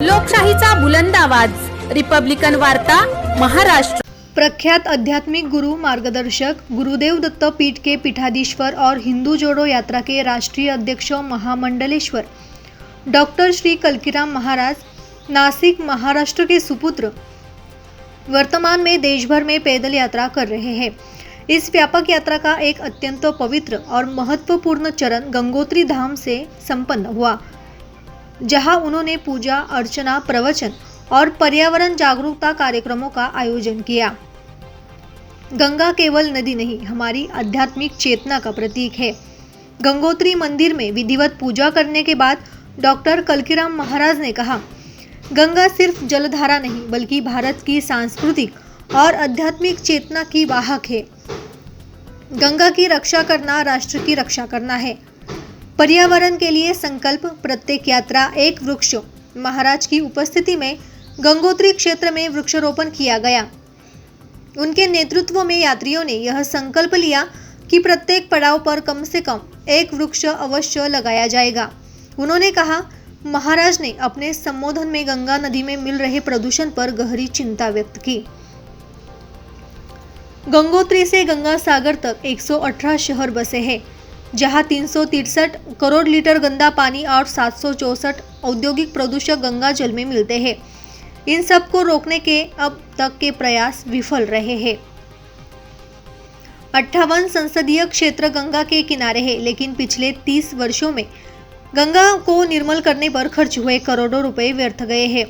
लोकशाहीचा बुलंद आवाज, रिपब्लिकन वार्ता, महाराष्ट्र। प्रख्यात आध्यात्मिक गुरु मार्गदर्शक गुरुदेव दत्त पीठ के पीठाधीश्वर और हिंदू जोड़ो यात्रा के राष्ट्रीय अध्यक्ष महामंडलेश्वर डॉक्टर श्री कलकीराम महाराज नासिक महाराष्ट्र के सुपुत्र वर्तमान में देश भर में पैदल यात्रा कर रहे हैं। इस व्यापक यात्रा का एक अत्यंत पवित्र और महत्वपूर्ण चरण गंगोत्री धाम से संपन्न हुआ, जहां उन्होंने पूजा अर्चना, प्रवचन और पर्यावरण जागरूकता कार्यक्रमों का आयोजन किया। गंगा केवल नदी नहीं, हमारी आध्यात्मिक चेतना का प्रतीक है। गंगोत्री मंदिर में विधिवत पूजा करने के बाद डॉक्टर कलकीराम महाराज ने कहा, गंगा सिर्फ जलधारा नहीं बल्कि भारत की सांस्कृतिक और आध्यात्मिक चेतना की वाहक है। गंगा की रक्षा करना राष्ट्र की रक्षा करना है। पर्यावरण के लिए संकल्प, प्रत्येक यात्रा एक वृक्ष। महाराज की उपस्थिति में गंगोत्री क्षेत्र में वृक्षारोपण किया गया। उनके नेतृत्व में यात्रियों ने यह संकल्प लिया कि प्रत्येक पड़ाव पर कम से कम एक वृक्ष अवश्य लगाया जाएगा। उन्होंने कहा, महाराज ने अपने संबोधन में गंगा नदी में मिल रहे प्रदूषण पर गहरी चिंता व्यक्त की। गंगोत्री से गंगा सागर तक 118 शहर बसे हैं, जहां 363 करोड़ लीटर गंदा पानी और 764 औद्योगिक प्रदूषक गंगा जल में मिलते हैं। इन सब को रोकने के अब तक के प्रयास विफल रहे हैं। 58 संसदीय क्षेत्र गंगा के किनारे हैं, लेकिन पिछले 30 वर्षों में गंगा को निर्मल करने पर खर्च हुए करोड़ों रुपए व्यर्थ गए हैं।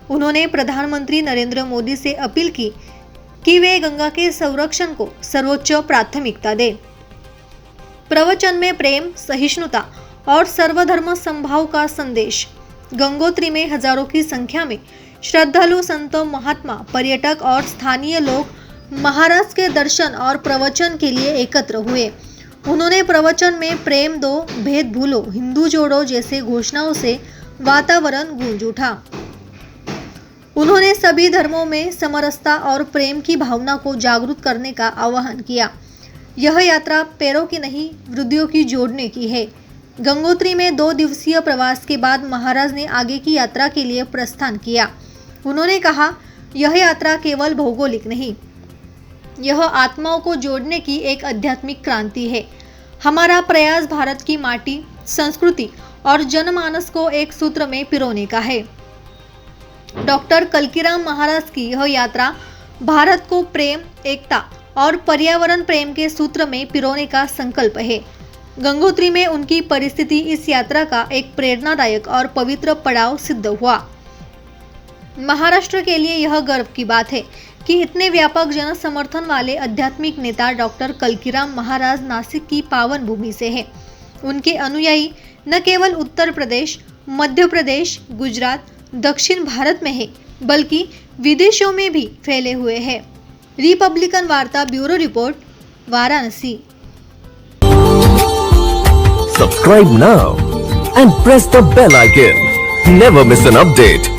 उन्होंने प्रधानमंत्री नरेंद्र मोदी से अपील की कि वे गंगा के संरक्षण को सर्वोच्च प्राथमिकता दें। प्रवचन में प्रेम, सहिष्णुता और सर्वधर्म समभाव का संदेश। गंगोत्री में हजारों की संख्या में श्रद्धालु, संत, महात्मा, पर्यटक और स्थानीय लोग महाराज के दर्शन और प्रवचन के लिए एकत्र हुए। उन्होंने प्रवचन में प्रेम दो, भेद भूलो, हिंदू जोड़ो जैसे घोषणाओं से वातावरण गूंज उठा। उन्होंने सभी धर्मों में समरसता और प्रेम की भावना को जागरूक करने का आह्वान किया। यह यात्रा पैरों की नहीं, वृद्धियों की जोड़ने की है। गंगोत्री में 2 दिवसीय प्रवास के बाद महाराज ने आगे की यात्रा के लिए प्रस्थान किया। उन्होंने कहा, यह यात्रा केवल भौगोलिक नहीं, यह आत्माओं को जोड़ने की एक आध्यात्मिक क्रांति है। हमारा प्रयास भारत की माटी, संस्कृति और जनमानस को एक सूत्र में पिरोने का है। डॉक्टर कलकीराम महाराज की यह यात्रा भारत को प्रेम, एकता और पर्यावरण प्रेम के सूत्र में पिरोने का संकल्प है। गंगोत्री में उनकी परिस्थिति इस यात्रा का एक प्रेरणादायक और पवित्र पड़ाव सिद्ध हुआ। महाराष्ट्र के लिए यह गर्व की बात है कि इतने व्यापक जन समर्थन वाले आध्यात्मिक नेता डॉक्टर कलकीराम महाराज नासिक की पावन भूमि से हैं। उनके अनुयायी न केवल उत्तर प्रदेश, मध्य प्रदेश, गुजरात, दक्षिण भारत में है, बल्कि विदेशों में भी फैले हुए हैं। रिपब्लिकन वार्ता bureau report, Varanasi. Subscribe now and press the bell icon. Never miss an update.